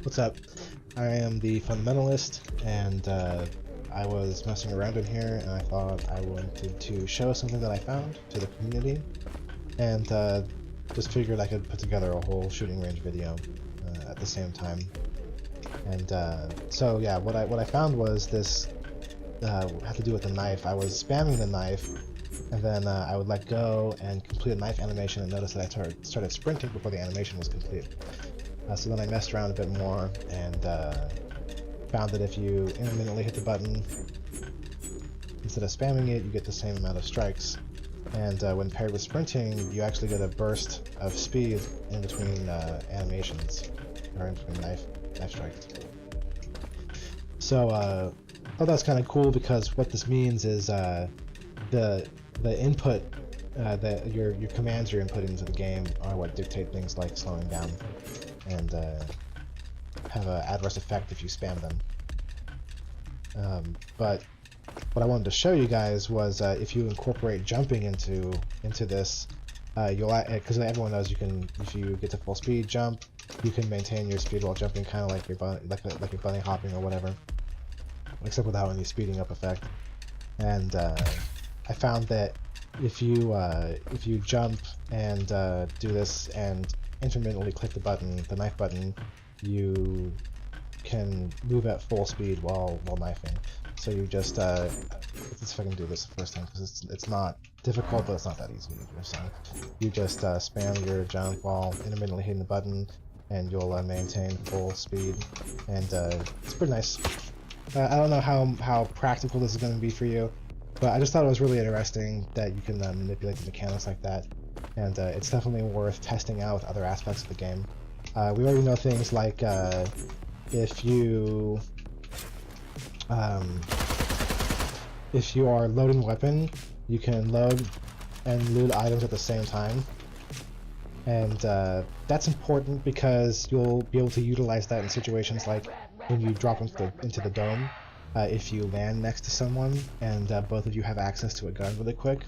What's up? I am the Fundamentalist, and I was messing around in here, and I thought I wanted to show something that I found to the community, and just figured I could put together a whole shooting range video at the same time. And so yeah, what I found was this had to do with the knife. I was spamming the knife, and then I would let go and complete a knife animation, and notice that I started sprinting before the animation was complete. So then I messed around a bit more and found that if you intermittently hit the button, instead of spamming it, you get the same amount of strikes. And when paired with sprinting, you actually get a burst of speed in between animations, or in between knife strikes. So I thought that's kind of cool, because what this means is the input, your commands you're inputting into the game are what dictate things like slowing down and have an adverse effect if you spam them. But what I wanted to show you guys was if you incorporate jumping into this, because everyone knows you can, if you get to full speed jump, you can maintain your speed while jumping, kind of like your bunny hopping or whatever, except without any speeding up effect. And I found that if you jump and do this and intermittently click the knife button, you can move at full speed while knifing. So you just let's see if I can do this the first time, because it's not difficult, but it's not that easy to do. So you just spam your jump while intermittently hitting the button, and you'll maintain full speed, and it's pretty nice. I don't know how practical this is going to be for you, but I just thought it was really interesting that you can manipulate the mechanics like that, and it's definitely worth testing out with other aspects of the game. We already know things like if you are loading a weapon, you can load and loot items at the same time, and that's important because you'll be able to utilize that in situations like when you drop into the dome. If you land next to someone and both of you have access to a gun really quick,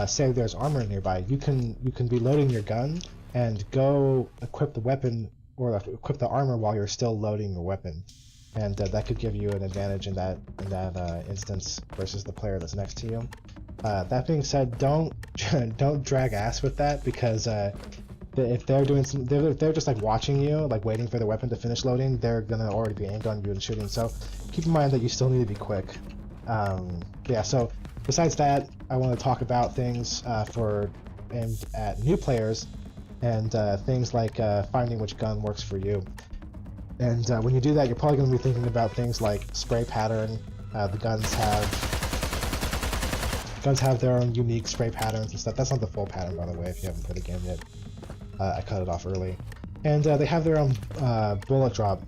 say there's armor nearby, you can be loading your gun and go equip the weapon or equip the armor while you're still loading your weapon, and that could give you an advantage in that instance versus the player that's next to you. That being said, don't drag ass with that, because if they're doing if they're just like watching you, like waiting for the weapon to finish loading, they're gonna already be aimed on you and shooting. So keep in mind that you still need to be quick. Yeah. So besides that, I want to talk about things aimed at new players, and things like finding which gun works for you. And when you do that, you're probably going to be thinking about things like spray pattern. The guns have their own unique spray patterns and stuff. That's not the full pattern, by the way, if you haven't played the game yet. I cut it off early. And they have their own bullet drop.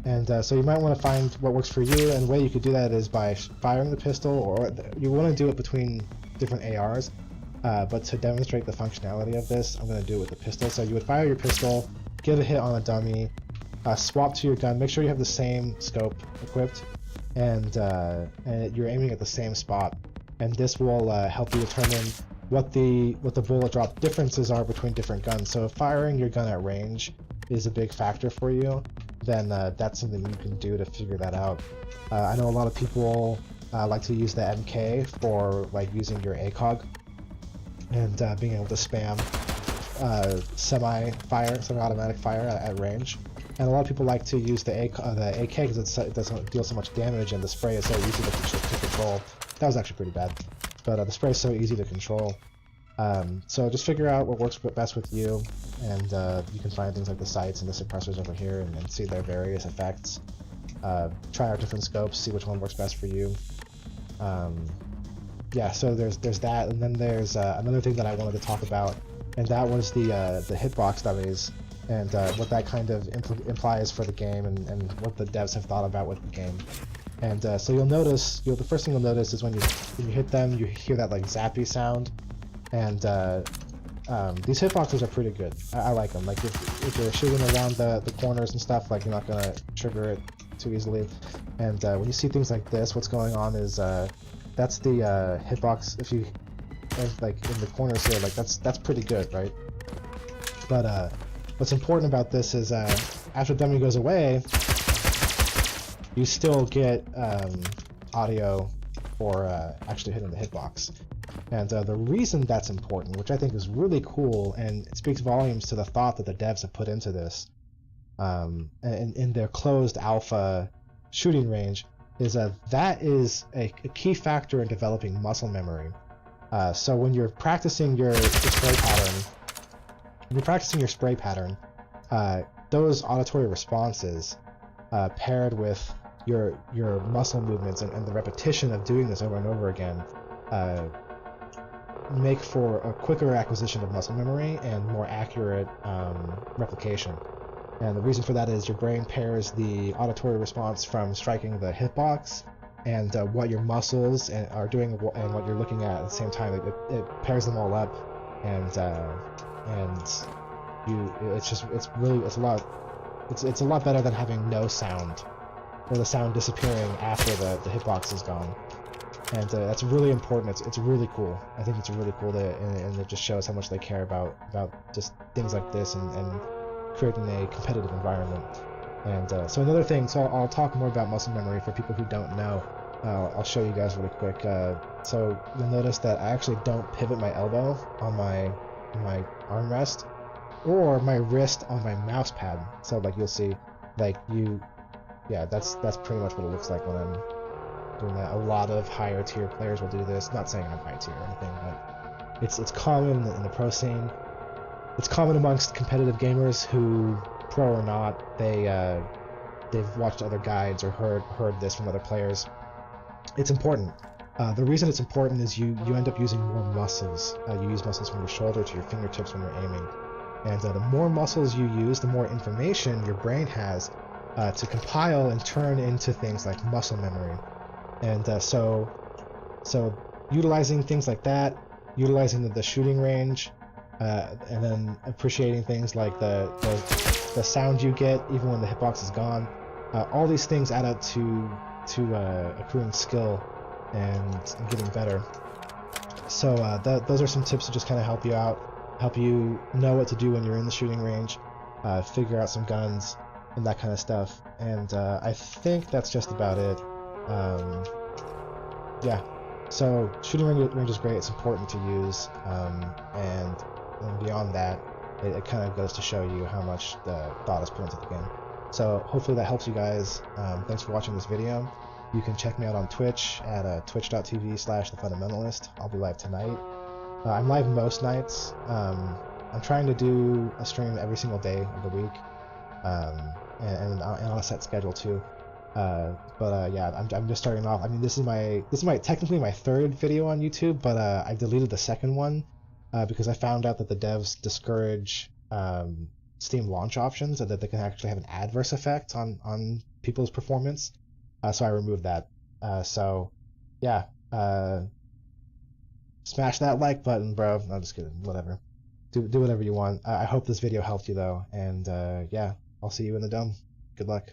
And so you might want to find what works for you, and the way you could do that is by firing the pistol, or you want to do it between different ARs. But to demonstrate the functionality of this, I'm going to do it with the pistol. So you would fire your pistol, give a hit on a dummy, swap to your gun, make sure you have the same scope equipped, and you're aiming at the same spot. And this will help you determine what the bullet drop differences are between different guns. So if firing your gun at range is a big factor for you, then that's something you can do to figure that out. I know a lot of people like to use the MK for like using your ACOG and being able to spam semi-automatic fire at range. And a lot of people like to use the AK because it doesn't deal so much damage, and the spray is so easy to control. That was actually pretty bad, but the spray is so easy to control. So just figure out what works best with you, and you can find things like the sights and the suppressors over here, and see their various effects. Try out different scopes, see which one works best for you. Yeah, so there's that, and then there's another thing that I wanted to talk about, and that was the hitbox dummies, and what that kind of implies for the game, and what the devs have thought about with the game. And so you'll notice, the first thing you'll notice is when you hit them, you hear that like zappy sound, and these hitboxes are pretty good. I like them. Like if you're shooting around the corners and stuff, like you're not gonna trigger it too easily. And when you see things like this, what's going on is that's the hitbox. If you like in the corners here, like that's pretty good, right? But what's important about this is after the dummy goes away, you still get audio for actually hitting the hitbox. And the reason that's important, which I think is really cool, and it speaks volumes to the thought that the devs have put into this, in their closed alpha shooting range, is that is a key factor in developing muscle memory. So when you're practicing your spray pattern, those auditory responses paired with your muscle movements and the repetition of doing this over and over again make for a quicker acquisition of muscle memory and more accurate replication. And the reason for that is your brain pairs the auditory response from striking the hitbox and what your muscles are doing and what you're looking at the same time. It pairs them all up, and it's a lot better than having no sound, or the sound disappearing after the hitbox is gone. And that's really important. It's really cool. I think it's really cool and it just shows how much they care about just things like this and creating a competitive environment. And so another thing, so I'll talk more about muscle memory for people who don't know. I'll show you guys really quick. So you'll notice that I actually don't pivot my elbow on my armrest or my wrist on my mouse pad. So like you'll see, that's pretty much what it looks like when I'm doing that. A lot of higher tier players will do this. Not saying I'm high tier or anything, but it's common in the pro scene. It's common amongst competitive gamers who, pro or not, they've watched other guides or heard this from other players. It's important. The reason it's important is you end up using more muscles. You use muscles from your shoulder to your fingertips when you're aiming. And the more muscles you use, the more information your brain has to compile and turn into things like muscle memory. And so utilizing things like that, utilizing the shooting range, and then appreciating things like the sound you get even when the hitbox is gone, all these things add up to accruing skill and getting better. So those are some tips to just kind of help you out, help you know what to do when you're in the shooting range, figure out some guns and that kind of stuff. And I think that's just about it. Yeah, so shooting range is great. It's important to use, and beyond that, it kind of goes to show you how much the thought is put into the game. So hopefully that helps you guys. Thanks for watching this video. You can check me out on Twitch at twitch.tv/thefundamentalist. I'll be live tonight. I'm live most nights. I'm trying to do a stream every single day of the week, and on a set schedule too. Yeah, I'm just starting off. I mean, this is technically my third video on YouTube, but I deleted the second one because I found out that the devs discourage Steam launch options and that they can actually have an adverse effect on people's performance. So I removed that. So yeah, smash that like button, bro. No, I'm just kidding. Whatever. Do whatever you want. I hope this video helped you though, and yeah, I'll see you in the dome. Good luck.